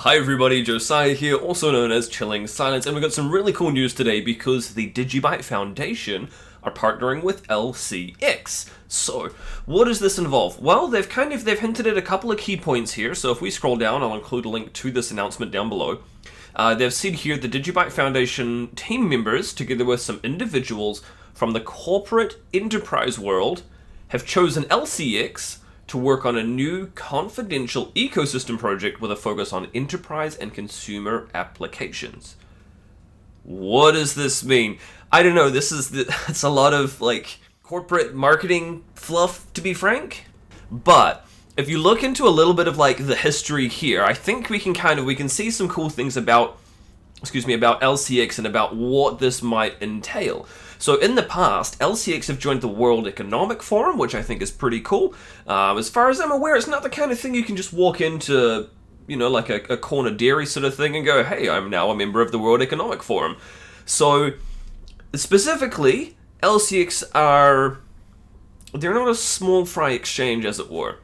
Hi everybody, Josiah here, also known as Chilling Silence, and we've got some really cool news today because the DigiByte Foundation are partnering with LCX. So, what does this involve? Well, they've hinted at a couple of key points here, so if we scroll down, I'll include a link to this announcement down below. They've said here the DigiByte Foundation team members, together with some individuals from the corporate enterprise world, have chosen LCX to work on a new confidential ecosystem project with a focus on enterprise and consumer applications. What does this mean? I don't know, it's a lot of like corporate marketing fluff, to be frank. But if you look into a little bit of like the history here, I think we can see some cool things about LCX and about what this might entail. So in the past, LCX have joined the World Economic Forum, which I think is pretty cool. As far as I'm aware, it's not the kind of thing you can just walk into, like a corner dairy sort of thing and go, hey, I'm now a member of the World Economic Forum. So specifically, LCX they're not a small fry exchange, as it were.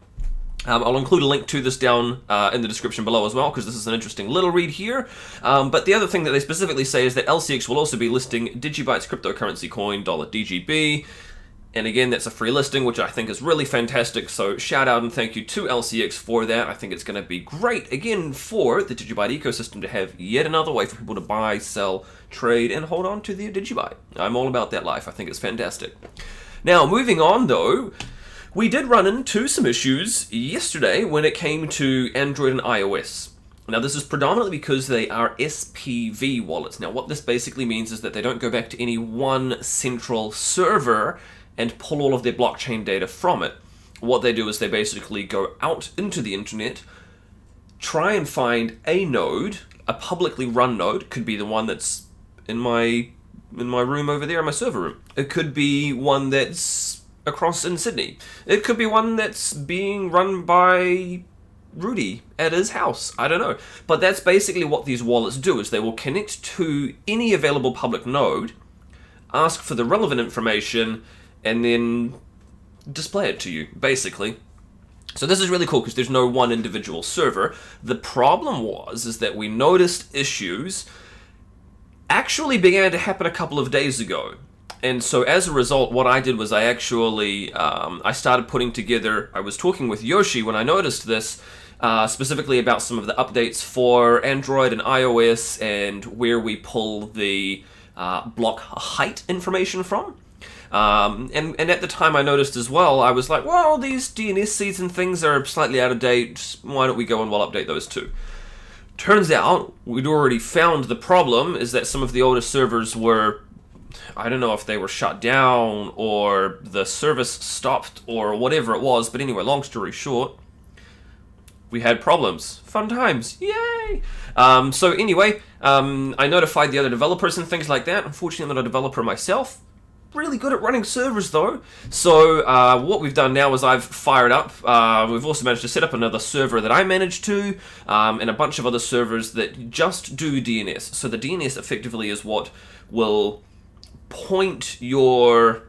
I'll include a link to this down in the description below as well, because this is an interesting little read here. But the other thing that they specifically say is that LCX will also be listing DigiByte's cryptocurrency coin, $DGB. And again, that's a free listing, which I think is really fantastic. So shout out and thank you to LCX for that. I think it's going to be great, again, for the DigiByte ecosystem to have yet another way for people to buy, sell, trade, and hold on to their DigiByte. I'm all about that life. I think it's fantastic. Now, moving on, though, we did run into some issues yesterday when it came to Android and iOS. Now, this is predominantly because they are SPV wallets. Now, what this basically means is that they don't go back to any one central server and pull all of their blockchain data from it. What they do is they basically go out into the internet, try and find a node, a publicly run node, could be the one that's in my room over there, in my server room. It could be one that's across in Sydney. It could be one that's being run by Rudy at his house. I don't know. But that's basically what these wallets do, is they will connect to any available public node, ask for the relevant information, and then display it to you, basically. So this is really cool because there's no one individual server. The problem is that we noticed issues actually began to happen a couple of days ago. And so as a result, what I did was I started putting together, I was talking with Yoshi when I noticed this, specifically about some of the updates for Android and iOS and where we pull the block height information from. And at the time I noticed as well, I was like, well, these DNS seeds and things are slightly out of date, why don't we go and we'll update those too? Turns out, we'd already found the problem is that some of the older servers were, I don't know if they were shut down or the service stopped or whatever it was, but anyway, long story short, we had problems. Fun times. Yay! So anyway, I notified the other developers and things like that. Unfortunately, I'm not a developer myself. Really good at running servers though. So what we've done now is I've fired up. We've also managed to set up another server that I managed to, and a bunch of other servers that just do DNS. So the DNS effectively is what will point your,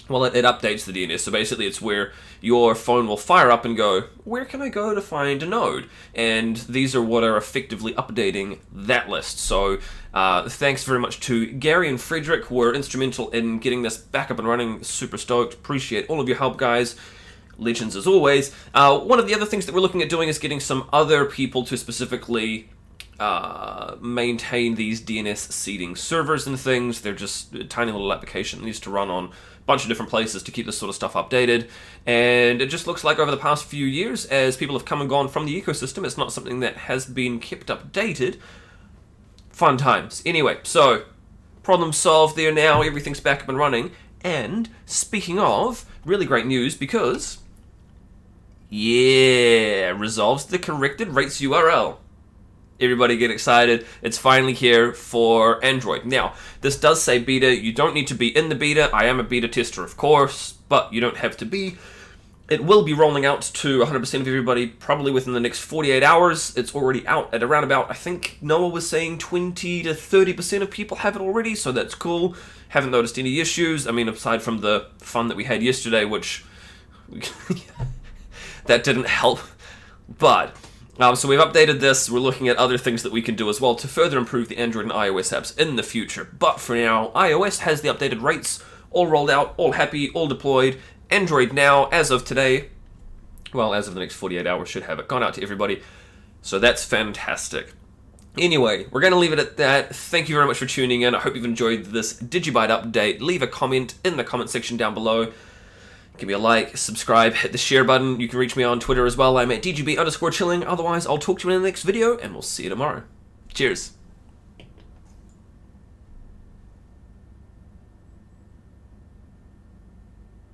well, it updates the DNS. So basically it's where your phone will fire up and go, where can I go to find a node? And these are what are effectively updating that list. So thanks very much to Gary and Frederick, who were instrumental in getting this back up and running. Super stoked. Appreciate all of your help, guys. Legends as always. One of the other things that we're looking at doing is getting some other people to specifically maintain these DNS seeding servers and things. They're just a tiny little application that needs to run on a bunch of different places to keep this sort of stuff updated. And it just looks like over the past few years, as people have come and gone from the ecosystem, it's not something that has been kept updated. Fun times. Anyway, so problem solved there now. Everything's back up and running. And speaking of, really great news because, yeah, resolves the corrected rates URL. Everybody get excited. It's finally here for Android. Now, this does say beta. You don't need to be in the beta. I am a beta tester, of course, but you don't have to be. It will be rolling out to 100% of everybody probably within the next 48 hours. It's already out at around about, I think Noah was saying 20 to 30% of people have it already, so that's cool. Haven't noticed any issues. I mean, aside from the fun that we had yesterday, which that didn't help. But So we've updated this. We're looking at other things that we can do as well to further improve the Android and iOS apps in the future. But for now, iOS has the updated rates all rolled out, all happy, all deployed. Android now, as of today, well, as of the next 48 hours, should have it gone out to everybody. So that's fantastic. Anyway, we're going to leave it at that. Thank you very much for tuning in. I hope you've enjoyed this DigiByte update. Leave a comment in the comment section down below. Give me a like, subscribe, hit the share button. You can reach me on Twitter as well. I'm at DGB_chilling. Otherwise, I'll talk to you in the next video, and we'll see you tomorrow. Cheers.